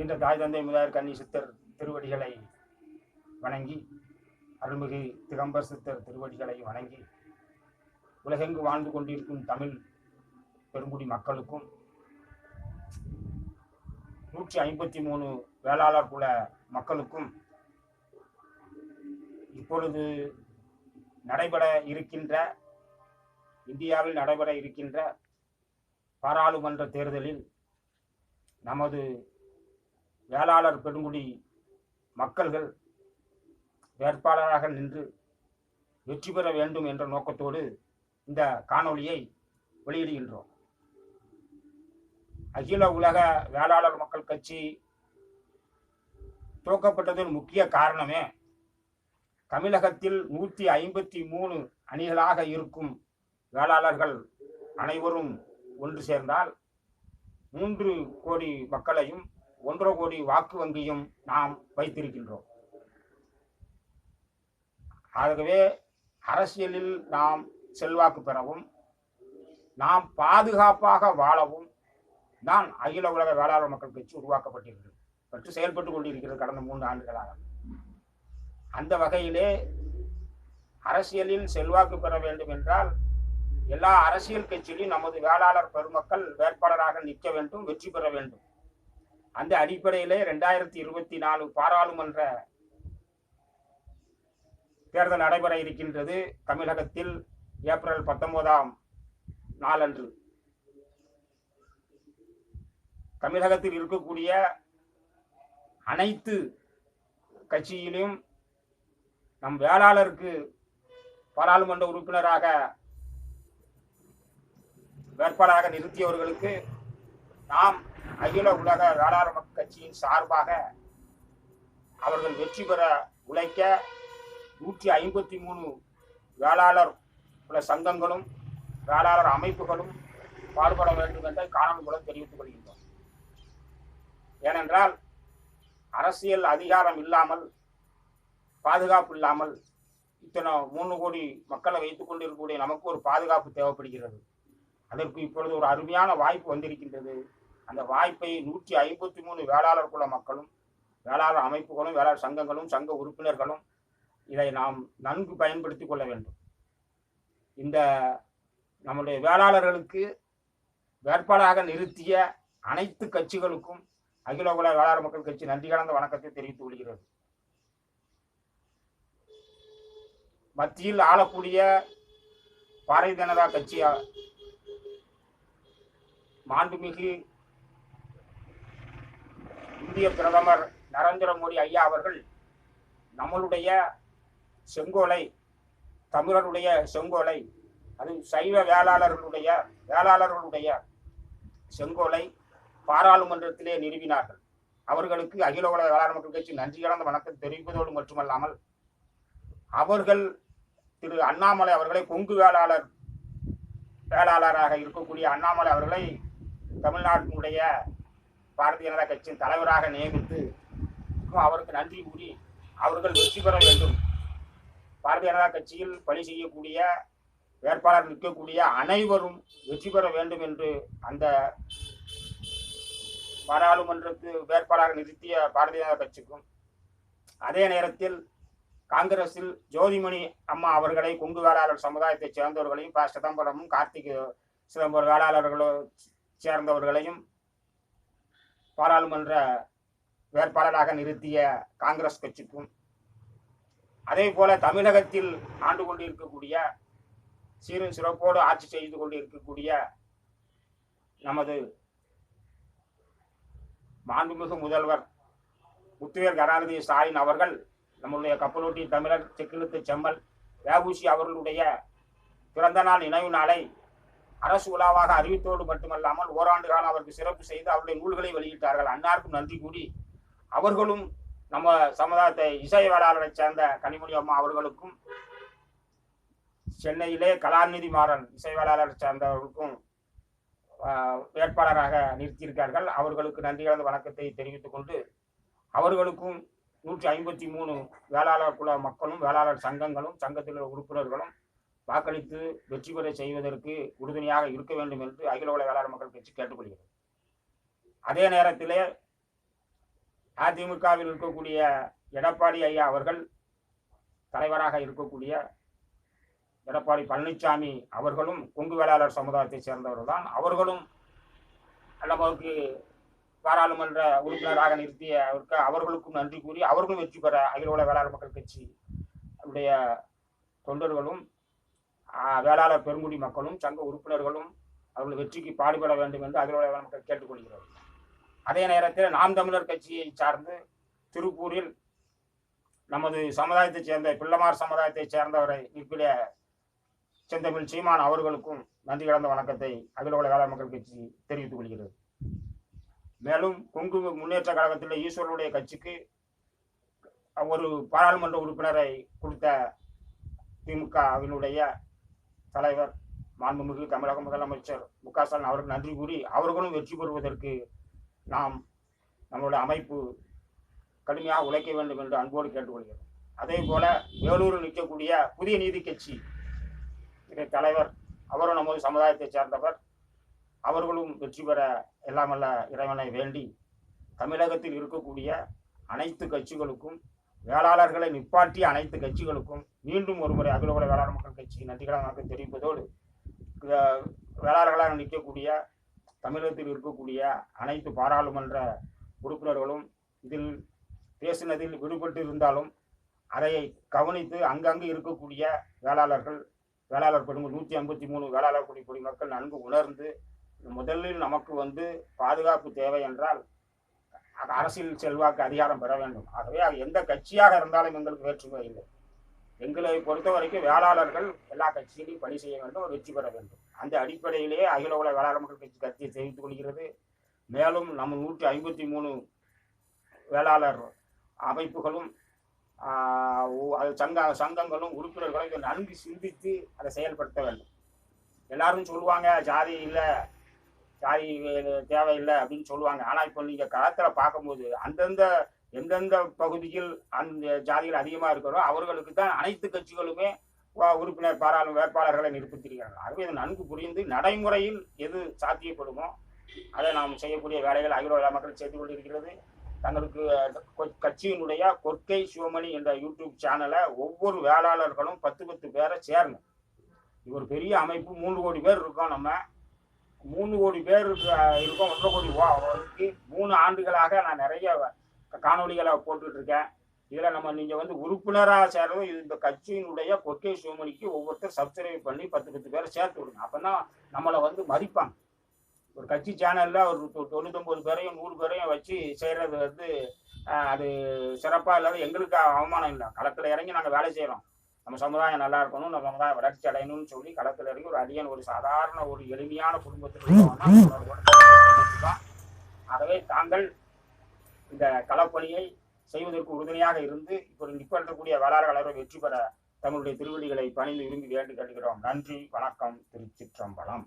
என்ற தாய் தந்தை முதல்வர் கன்னி சித்தர் திருவடிகளை வணங்கி, அருள்மிகு திகம்பர் சித்தர் திருவடிகளை வணங்கி, உலகெங்கு வாழ்ந்து கொண்டிருக்கும் தமிழ் பெருங்குடி மக்களுக்கும் 153 வேளாளர் குல மக்களுக்கும் இப்பொழுது இந்தியாவில் நடைபெற இருக்கின்ற பாராளுமன்ற தேர்தலில் நமது வேளாளர் பெருங்குடி மக்கள்கள் வேட்பாளராக நின்று வெற்றி பெற வேண்டும் என்ற நோக்கத்தோடு இந்த காணொளியை வெளியிடுகின்றோம். அகில உலக வேளாளர் மக்கள் கட்சி துவக்கப்பட்டதன் முக்கிய காரணமே தமிழகத்தில் 153 அணிகளாக இருக்கும் வேளாளர்கள் அனைவரும் ஒன்று சேர்ந்தால் 3 கோடி மக்களையும் 1.5 கோடி வாக்கு வங்கியும் நாம் வைத்திருக்கின்றோம். ஆகவே அரசியலில் நாம் செல்வாக்கு பெறவும் நாம் பாதுகாப்பாக வாழவும் தான் அகில உலக வேளாளர் மக்கள் கட்சி உருவாக்கப்பட்டிருக்கிறது, பற்றி செயல்பட்டு கொண்டிருக்கிறது கடந்த 3 ஆண்டுகளாக. அந்த வகையிலே அரசியலில் செல்வாக்கு பெற வேண்டும் என்றால் எல்லா அரசியல் கட்சியிலும் நமது வேளாளர் பெருமக்கள் வேட்பாளராக நிற்க வேண்டும், வெற்றி பெற வேண்டும். அந்த அடிப்படையிலே 2024 பாராளுமன்ற தேர்தல் நடைபெற இருக்கின்றது. தமிழகத்தில் ஏப்ரல் 19ஆம் நாளன்று தமிழகத்தில் இருக்கக்கூடிய அனைத்து கட்சியிலும் நம் வேளாளருக்கு பாராளுமன்ற உறுப்பினராக வேட்பாளராக நிறுத்தியவர்களுக்கு நாம் அகில உலக வேளாளர் மக்கள் கட்சியின் சார்பாக அவர்கள் வெற்றி பெற உழைக்க 153 வேளாளர் சங்கங்களும் வேளாளர் அமைப்புகளும் பாடுபட வேண்டும் என்ற காணொலி மூலம் தெரிவித்துக் கொள்கின்றோம். ஏனென்றால் அரசியல் அதிகாரம் இல்லாமல், பாதுகாப்பு இல்லாமல் இத்தனை 3 கோடி மக்களை வைத்துக் கொண்டிருக்கக்கூடிய நமக்கு ஒரு பாதுகாப்பு தேவைப்படுகிறது. அதற்கு இப்பொழுது ஒரு அருமையான வாய்ப்பு வந்திருக்கின்றது. அந்த வாய்ப்பை 153 வேளாளர் குல மக்களும் வேளாளர் அமைப்புகளும் வேளாளர் சங்கங்களும் சங்க உறுப்பினர்களும் இதை நாம் நன்கு பயன்படுத்திக் கொள்ள வேண்டும். இந்த நம்முடைய வேளாளர்களுக்கு வேட்பாளராக நிறுத்திய அனைத்து கட்சிகளுக்கும் அகில உலக வேளாளர் மக்கள் கட்சி நன்றி கலந்த வணக்கத்தை தெரிவித்துக் கொள்கிறது. மத்தியில் ஆளக்கூடிய பாரதிய ஜனதா கட்சி மாண்புமிகு இந்திய பிரதமர் நரேந்திர மோடி ஐயா அவர்கள் நம்மளுடைய செங்கோலை, தமிழருடைய செங்கோலை, அது சைவ வேளாளர்களுடைய செங்கோலை பாராளுமன்றத்திலே நிறுவினார்கள். அவர்களுக்கு அகில உலக வேளாளர் மக்கள் கட்சி நன்றி கலந்த வணக்கம் தெரிவிப்பதோடு மட்டுமல்லாமல் அவர்கள் திரு அண்ணாமலை அவர்களை கொங்கு வேளாளராக இருக்கக்கூடிய அண்ணாமலை அவர்களை தமிழ்நாட்டினுடைய பாரதிய ஜனதா கட்சியின் தலைவராக நியமித்து அவருக்கு நன்றி கூறி அவர்கள் வெற்றி பெற வேண்டும், பாரதிய ஜனதா கட்சியில் பணி செய்யக்கூடிய வேட்பாளர் நிற்கக்கூடிய அனைவரும் வெற்றி பெற வேண்டும் என்று அந்த பாராளுமன்றத்து வேட்பாளராக நிறுத்திய பாரதிய ஜனதா கட்சிக்கும், அதே நேரத்தில் காங்கிரஸில் ஜோதிமணி அம்மா அவர்களை கொங்கு வேளாளர் சமுதாயத்தைச் சேர்ந்தவர்களையும் சிதம்பரமும் கார்த்திக் சிதம்பரம் வேளாளர்களோ சேர்ந்தவர்களையும் பாராளுமன்ற வேட்பாளராக நிறுத்திய காங்கிரஸ் கட்சிக்கும், அதே போல தமிழகத்தில் ஆண்டு கொண்டிருக்கக்கூடிய சீரும் சிறப்போடு ஆட்சி செய்து கொண்டிருக்கக்கூடிய நமது மாண்புமிகு முதல்வர் முத்துவேல் கருணாநிதி ஸ்டாலின் அவர்கள் நம்முடைய கப்பலோட்டி தமிழர் செக்கிழுத்து செம்மல் வேபூசி அவர்களுடைய பிறந்த நாள் நினைவு நாளை அரசு உலாவாக அறிவித்தோடு மட்டுமல்லாமல் ஓராண்டு காலம் அவருக்கு சிறப்பு செய்து அவருடைய நூல்களை வெளியிட்டார்கள். அன்னாருக்கும் நன்றி கூறி அவர்களும் நம்ம சமுதாயத்தை இசை வேளாளரை சேர்ந்த கனிமொழி அம்மா அவர்களுக்கும் சென்னையிலே கலாநிதி மாறன் இசை வேளாளரை சேர்ந்தவர்களுக்கும் வேட்பாளராக நிறுத்தியிருக்கார்கள். அவர்களுக்கு நன்றி கலந்த வணக்கத்தை தெரிவித்துக் கொண்டு அவர்களுக்கும் 153 வேளாளர் குல மக்களும் வேளாளர் சங்கங்களும் சங்கத்தில் உறுப்பினர்களும் வாக்களித்து வெற்றி பெற செய்வதற்கு உறுதுணையாக இருக்க வேண்டும் என்று அகில உலக வேளாளர் மக்கள் கட்சி கேட்டுக்கொள்கிறது. அதே நேரத்திலே அதிமுகவில் இருக்கக்கூடிய எடப்பாடி ஐயா அவர்கள், தலைவராக இருக்கக்கூடிய எடப்பாடி பழனிசாமி அவர்களும் கொங்கு வேளாளர் சமுதாயத்தை சேர்ந்தவர்கள் தான். அவர்களும் நமக்கு பாராளுமன்ற உறுப்பினராக நிறுத்திய அவர்களுக்கும் நன்றி கூறி அவர்களும் வெற்றி பெற அகில உலக வேளாளர் மக்கள் கட்சி உடைய தொண்டர்களும் வேளாளர் பெருங்குடி மக்களும் சங்க உறுப்பினர்களும் அவர்கள் வெற்றிக்கு பாடுபட வேண்டும் என்று அகில உலக வேளாளர் மக்கள் கேட்டுக்கொள்கிறது. அதே நேரத்தில் நாம் தமிழர் கட்சியை சார்ந்து திருப்பூரில் நமது சமுதாயத்தைச் சேர்ந்த பிள்ளமார் சமுதாயத்தைச் சேர்ந்தவரை நிற்பிட செந்தமிழ் சீமான் அவர்களுக்கும் நன்றி கலந்த வணக்கத்தை அகில உலக வேளாளர் மக்கள் கட்சி தெரிவித்துக் கொள்கிறது. மேலும் கொங்கு முன்னேற்ற கழகத்தில் ஈஸ்வரனுடைய கட்சிக்கு ஒரு பாராளுமன்ற உறுப்பினரை கொடுத்த திமுகவினுடைய தலைவர் மாண்புமிகு தமிழக முதலமைச்சர் மு.க. ஸ்டாலின் அவருக்கு நன்றி கூறி அவர்களும் வெற்றி பெறுவதற்கு நாம் நம்மளுடைய அமைப்பு கடுமையாக உழைக்க வேண்டும் என்று அன்போடு கேட்டுக்கொள்கிறோம். அதே போல வேலூரில் நிற்கக்கூடிய புதிய நீதி கட்சி தலைவர் அவரும் நமது சமுதாயத்தை சேர்ந்தவர், அவர்களும் வெற்றி பெற எல்லாமல்ல இறைவனை வேண்டி தமிழகத்தில் இருக்கக்கூடிய அனைத்து கட்சிகளுக்கும் வேளாளர்களை நிப்பாட்டிய அனைத்து கட்சிகளுக்கும் மீண்டும் ஒருமுறை அகில உலக வேளாளர் மக்கள் கட்சி நன்றிகளாக தெரிவிப்பதோடு வேளாளர்களாக நிற்கக்கூடிய தமிழகத்தில் இருக்கக்கூடிய அனைத்து பாராளுமன்ற உறுப்பினர்களும் இதில் பேசினதில் விடுபட்டு இருந்தாலும் அதை கவனித்து அங்கங்கு இருக்கக்கூடிய வேளாளர் பெருங்குடி 153 வேளாளர் குடி மக்கள் நன்கு உணர்ந்து முதலில் நமக்கு பாதுகாப்பு தேவை என்றால் அரசியல் செல்வாக்கு அதிகாரம் பெற வேண்டும். ஆகவே எந்த கட்சியாக இருந்தாலும் எங்களுக்கு வேற்றுமை இல்லை. எங்களை பொறுத்த வரைக்கும் வேளாளர்கள் எல்லா கட்சியிலையும் பணி செய்ய வேண்டும், வெற்றி பெற வேண்டும். அந்த அடிப்படையிலேயே அகில உலக வேளாளர் மக்கள் கட்சி கருத்தை தெரிவித்துக் கொள்கிறது. மேலும் நம்ம 153 வேளாளர் அமைப்புகளும் சங்கங்களும் உறுப்பினர்களும் இதை நன்கு சிந்தித்து அதை செயல்படுத்த வேண்டும். எல்லாரும் சொல்லுவாங்க ஜாதி இல்லை, ஜாதி தேவையில்லை அப்படின்னு சொல்லுவாங்க. ஆனால் இப்போ நீங்கள் களத்தில் பார்க்கும்போது எந்தெந்த பகுதியில் அந்த ஜாதிகள் அதிகமாக இருக்கிறோ அவர்களுக்கு தான் அனைத்து கட்சிகளுமே உறுப்பினர் வேட்பாளர்களை நிரூபித்திருக்கிறார்கள். ஆகவே இதை நன்கு புரிந்து நடைமுறையில் எது சாத்தியப்படுமோ அதை நாம் செய்யக்கூடிய வேலைகள் அகில உலக மக்கள் செய்து கொண்டிருக்கிறது. தங்களுக்கு கட்சியினுடைய கொற்கை சிவமணி என்ற யூடியூப் சேனலை ஒவ்வொரு வேளாளர்களும் 10 பேரை சேரணும். இது ஒரு பெரிய அமைப்பு. 3 கோடி பேர் இருக்கோம். நம்ம 3 கோடி பேர் இருக்கோம். 1.5 கோடி ரூபாய்க்கு 3 ஆண்டுகளாக நான் நிறைய காணொலிகளை போட்டுட்டு இருக்கேன். இதில் நீங்கள் உறுப்பினராக சேர்றது இந்த கட்சியினுடைய கொற்கை சிவமணிக்கு ஒவ்வொருத்தர் சப்ஸ்கிரைப் பண்ணி 10 பேரை சேர்த்து விடுங்க. அப்போ தான் நம்மளை மதிப்பாங்க. ஒரு கட்சி சேனலில் ஒரு 99 பேரையும் 100 பேரையும் வச்சு செய்கிறது அது சிறப்பாக இல்லாத எங்களுக்கு அவமானம் இல்லை. களத்தில் இறங்கி நாங்கள் வேலை செய்கிறோம். நம்ம சமுதாயம் நல்லா இருக்கணும், நம்ம சமுதாயம் வளர்ச்சி அடையணும்னு சொல்லி களத்தில் இறங்கி ஒரு அடியன் ஒரு சாதாரண ஒரு எளிமையான குடும்பத்தில் தான். ஆகவே தாங்கள் இந்த களப்பணியை செய்வதற்கு உறுதுணையாக இருந்து இப்போ நிற்பக்கூடிய வேளாளர்கள் வெற்றி பெற தங்களுடைய திருவடிகளை பணிந்து விரும்பி வேண்டி கேட்கிறோம். நன்றி, வணக்கம், திருச்சிற்றம்பலம்.